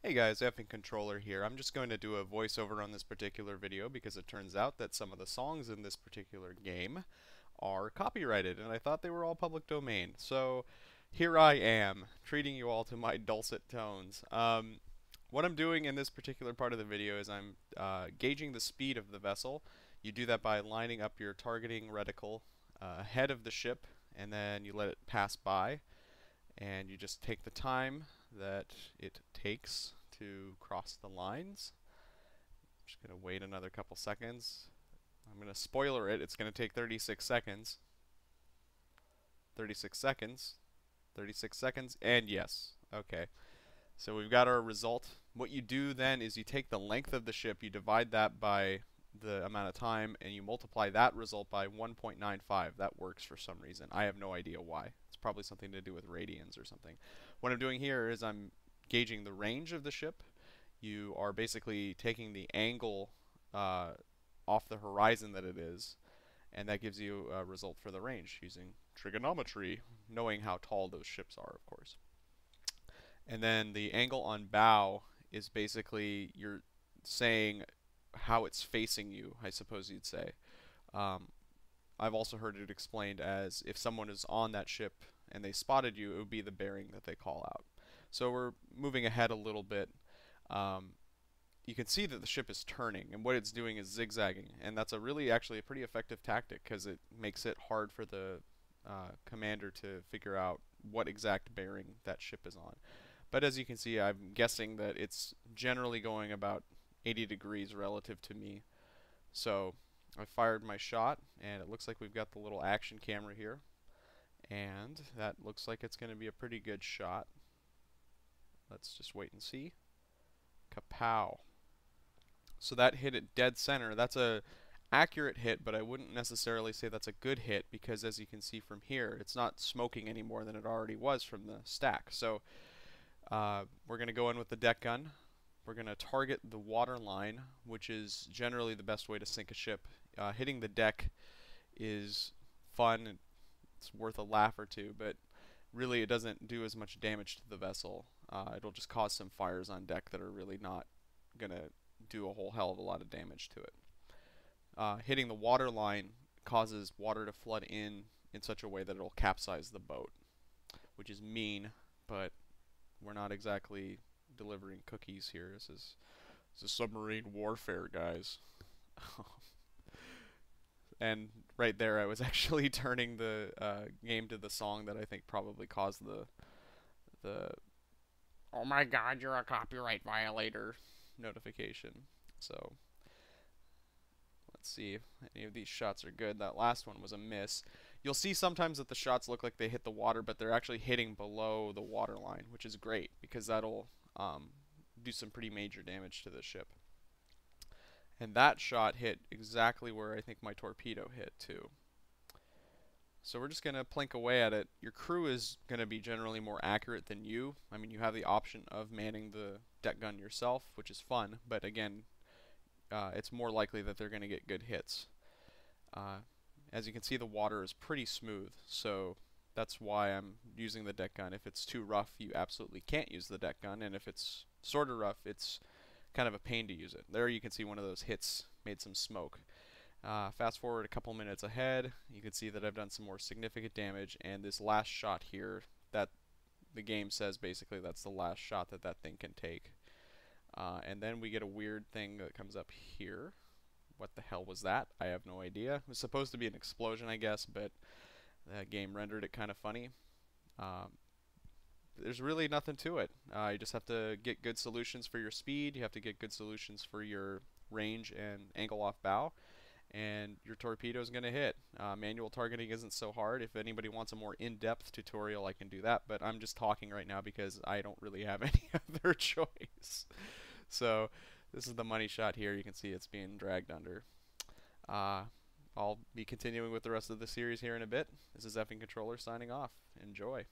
Hey guys, Effing Controller here. I'm just going to do a voiceover on this particular video because it turns out that some of the songs in this particular game are copyrighted, and I thought they were all public domain. So here I am, treating you all to my dulcet tones. What I'm doing in this particular part of the video is I'm gauging the speed of the vessel. You do that by lining up your targeting reticle ahead of the ship, and then you let it pass by, and you just take the time that it takes to cross the lines. I'm just going to wait another couple seconds. I'm going to spoiler it. It's going to take 36 seconds. 36 seconds. 36 seconds. And yes. Okay. So we've got our result. What you do then is you take the length of the ship, you divide that by the amount of time, and you multiply that result by 1.95. That works for some reason. I have no idea why. It's probably something to do with radians or something. What I'm doing here is I'm gauging the range of the ship. You are basically taking the angle off the horizon that it is, and that gives you a result for the range using trigonometry, knowing how tall those ships are, of course. And then the angle on bow is basically you're saying how it's facing you, I suppose you'd say. I've also heard it explained as if someone is on that ship and they spotted you, it would be the bearing that they call out. So we're moving ahead a little bit. You can see that the ship is turning, and what it's doing is zigzagging, and that's actually a pretty effective tactic because it makes it hard for the commander to figure out what exact bearing that ship is on. But as you can see, I'm guessing that it's generally going about 80 degrees relative to me. So I fired my shot, and it looks like we've got the little action camera here, and that looks like it's going to be a pretty good shot. Let's just wait and see. Kapow. So that hit it dead center. That's a accurate hit, but I wouldn't necessarily say that's a good hit because as you can see from here, it's not smoking any more than it already was from the stack. So we're going to go in with the deck gun. We're going to target the water line, which is generally the best way to sink a ship. Hitting the deck is fun. It's worth a laugh or two, but really it doesn't do as much damage to the vessel. It'll just cause some fires on deck that are really not going to do a whole hell of a lot of damage to it. Hitting the water line causes water to flood in such a way that it'll capsize the boat, which is mean, but we're not exactly delivering cookies here. This is submarine warfare, guys. And right there, I was actually turning the game to the song that I think probably caused the "Oh my God, you're a copyright violator" notification. So let's see if any of these shots are good. That last one was a miss. You'll see sometimes that the shots look like they hit the water, but they're actually hitting below the water line, which is great because that'll do some pretty major damage to the ship. And that shot hit exactly where I think my torpedo hit too. So we're just going to plink away at it. Your crew is going to be generally more accurate than you. I mean, you have the option of manning the deck gun yourself, which is fun, but again, it's more likely that they're going to get good hits. As you can see, the water is pretty smooth, so that's why I'm using the deck gun. If it's too rough, you absolutely can't use the deck gun, and if it's sort of rough, it's kind of a pain to use it. There you can see one of those hits made some smoke. Fast forward a couple minutes ahead, you can see that I've done some more significant damage, and this last shot here, that the game says basically that's the last shot that that thing can take. And then we get a weird thing that comes up here. What the hell was that? I have no idea. It was supposed to be an explosion, I guess, but the game rendered it kind of funny. There's really nothing to it. You just have to get good solutions for your speed, you have to get good solutions for your range and angle off bow, and your torpedo is going to hit. Manual targeting isn't so hard. If anybody wants a more in-depth tutorial, I can do that, but I'm just talking right now because I don't really have any other choice. So this is the money shot here. You can see it's being dragged under. I'll be continuing with the rest of the series here in a bit. This is Effing Controller signing off. Enjoy.